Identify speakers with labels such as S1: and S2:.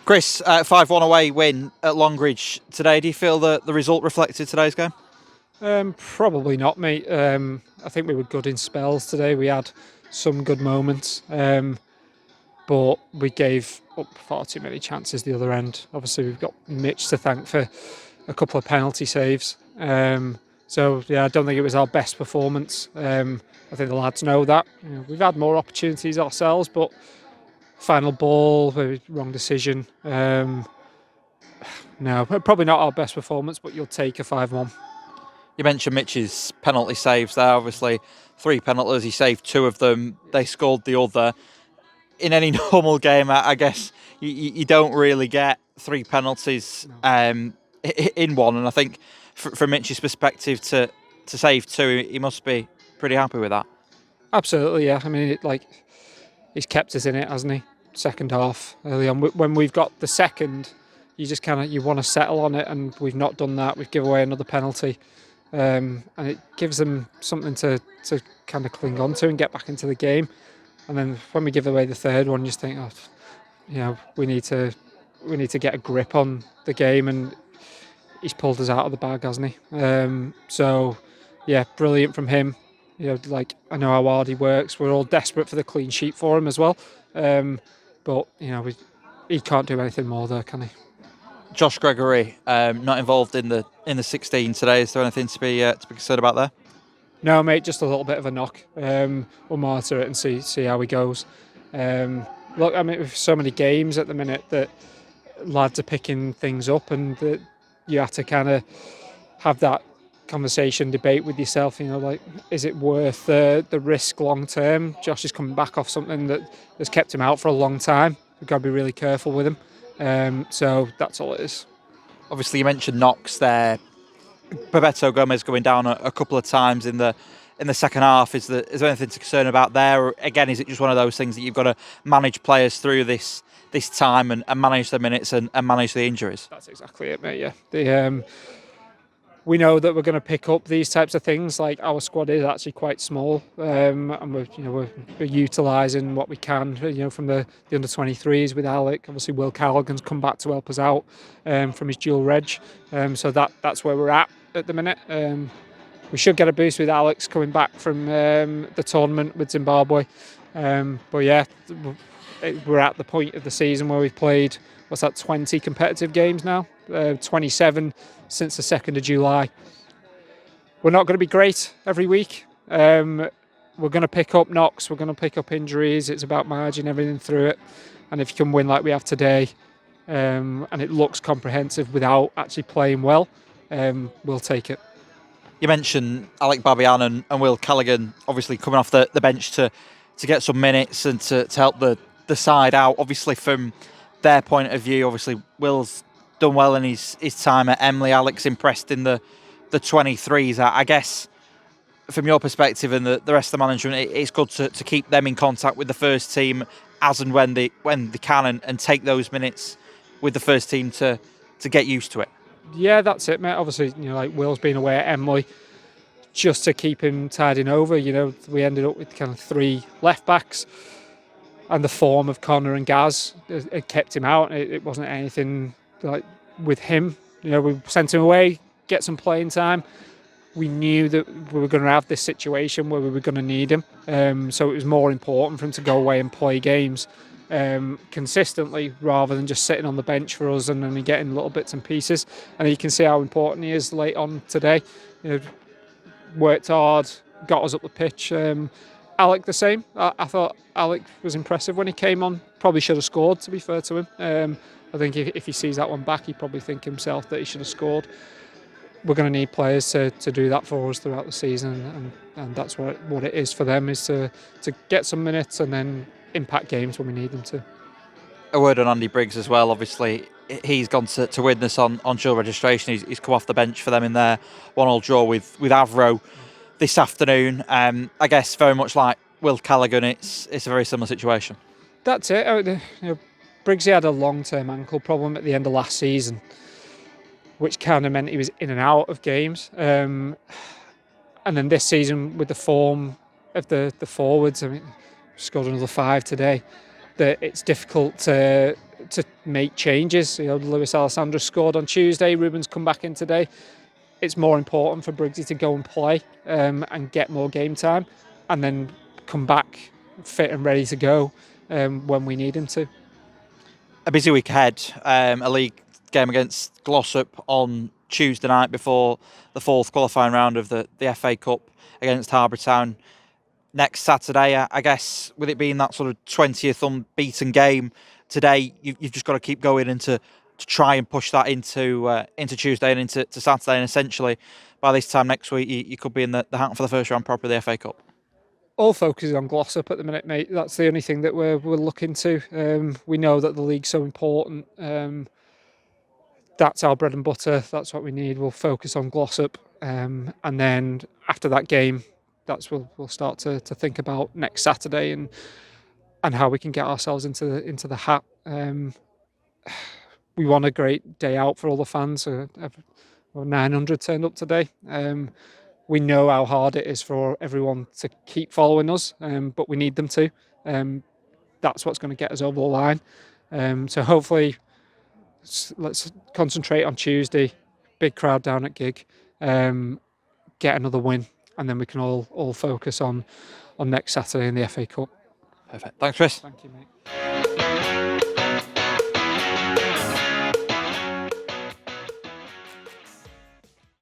S1: Chris, 5-1 away win at Longridge today. Do you feel that the result reflected today's game?
S2: Probably not, mate. I think we were good in spells today. We had some good moments, but we gave up far too many chances the other end. Obviously, we've got Mitch to thank for a couple of penalty saves. So yeah, I don't think it was our best performance. I think the lads know that. We've had more opportunities ourselves, but final ball, wrong decision. No, probably not our best performance, but you'll take a 5-1.
S1: You mentioned Mitch's penalty saves there. Obviously, 3 penalties. He saved 2 of them. They scored the other. In any normal game, I guess you don't really get 3 penalties in one. And I think from Mitch's perspective to save 2, he must be pretty happy with that.
S2: Absolutely, yeah. I mean, he's kept us in it, hasn't he? Second half early on. When we've got the second, you just you want to settle on it, and we've not done that. We've given away another penalty, and it gives them something to kind of cling on to and get back into the game. And then when we give away the third one, you just think, we need to get a grip on the game, and he's pulled us out of the bag, hasn't he? So yeah, brilliant from him. I know how hard he works. We're all desperate for the clean sheet for him as well. But he can't do anything more there, can he?
S1: Josh Gregory not involved in the 16 today. Is there anything to be concerned about there?
S2: No, mate, just a little bit of a knock. We'll monitor it and see how he goes. Look, I mean, with so many games at the minute that lads are picking things up, and that you have to kind of have that conversation, debate with yourself. Is it worth the risk long term? Josh is coming back off something that has kept him out for a long time. We've got to be really careful with him. So that's all it is.
S1: Obviously, you mentioned knocks there. Bebeto Gomez going down a couple of times in the second half. Is there anything to concern about there? Or again, is it just one of those things that you've got to manage players through this time and manage the minutes and manage the injuries?
S2: That's exactly it, mate. Yeah. We know that we're going to pick up these types of things. Like, our squad is actually quite small, and we're utilising what we can. From the under 23s with Alec. Obviously, Will Callaghan's come back to help us out from his dual reg. So that's where we're at the minute. We should get a boost with Alex coming back from the tournament with Zimbabwe. But yeah, we're at the point of the season where we've played 20 competitive games now, 27 since the 2nd of July. We're not going to be great every week. We're going to pick up knocks, we're going to pick up injuries. It's about managing everything through it, and if you can win like we have today, and it looks comprehensive without actually playing well, we'll take it.
S1: You mentioned Alec Babian and Will Callaghan obviously coming off the bench to get some minutes and to help the side out. Obviously, from their point of view, obviously Will's done well in his time at Emley. Alex impressed in the 23s. I guess from your perspective and the rest of the management, it's good to keep them in contact with the first team as and when they can and take those minutes with the first team to get used to it.
S2: Yeah, that's it, mate. Obviously, Will's been away at Emley just to keep him tiding over. We ended up with kind of 3 left backs, and the form of Connor and Gaz it kept him out. It wasn't anything like with him. We sent him away, get some playing time. We knew that we were going to have this situation where we were going to need him. So it was more important for him to go away and play games consistently rather than just sitting on the bench for us and only getting little bits and pieces. And you can see how important he is late on today. Worked hard, got us up the pitch. Alec the same. I thought Alec was impressive when he came on. Probably should have scored, to be fair to him. I think if he sees that one back, he'd probably think himself that he should have scored. We're going to need players to do that for us throughout the season, and that's what it is for them, is to get some minutes and then impact games when we need them to.
S1: A word on Andy Briggs as well. Obviously, he's gone to witness on dual registration. He's come off the bench for them in their 1-1 draw with Avro this afternoon. I guess very much like Will Callaghan, it's a very similar situation.
S2: That's it. Briggsy had a long-term ankle problem at the end of last season, which kind of meant he was in and out of games. And then this season, with the form of the forwards, I mean, scored another 5 today, that it's difficult to to make changes. Lewis Alessandro scored on Tuesday. Ruben's come back in today. It's more important for Briggsy to go and play and get more game time, and then come back fit and ready to go when we need him to.
S1: A busy week ahead. A league game against Glossop on Tuesday night before the fourth qualifying round of the FA Cup against Harbour Town next Saturday. I guess with it being that sort of 20th unbeaten game today, you've just got to keep going and to try and push that into Tuesday and into Saturday, and essentially by this time next week you could be in the hunt for the first round proper of the FA Cup.
S2: All focus is on Glossop at the minute, mate. That's the only thing that we're looking to. We know that the league's so important. That's our bread and butter. That's what we need. We'll focus on Glossop, and then after that game, we'll start to think about next Saturday and how we can get ourselves into the hat. We want a great day out for all the fans. 900 turned up today. We know how hard it is for everyone to keep following us, but we need them to. That's what's going to get us over the line. So hopefully, let's concentrate on Tuesday. Big crowd down at Gig. Get another win, and then we can all focus on next Saturday in the FA Cup.
S1: Perfect. Thanks, Chris.
S2: Thank you, mate.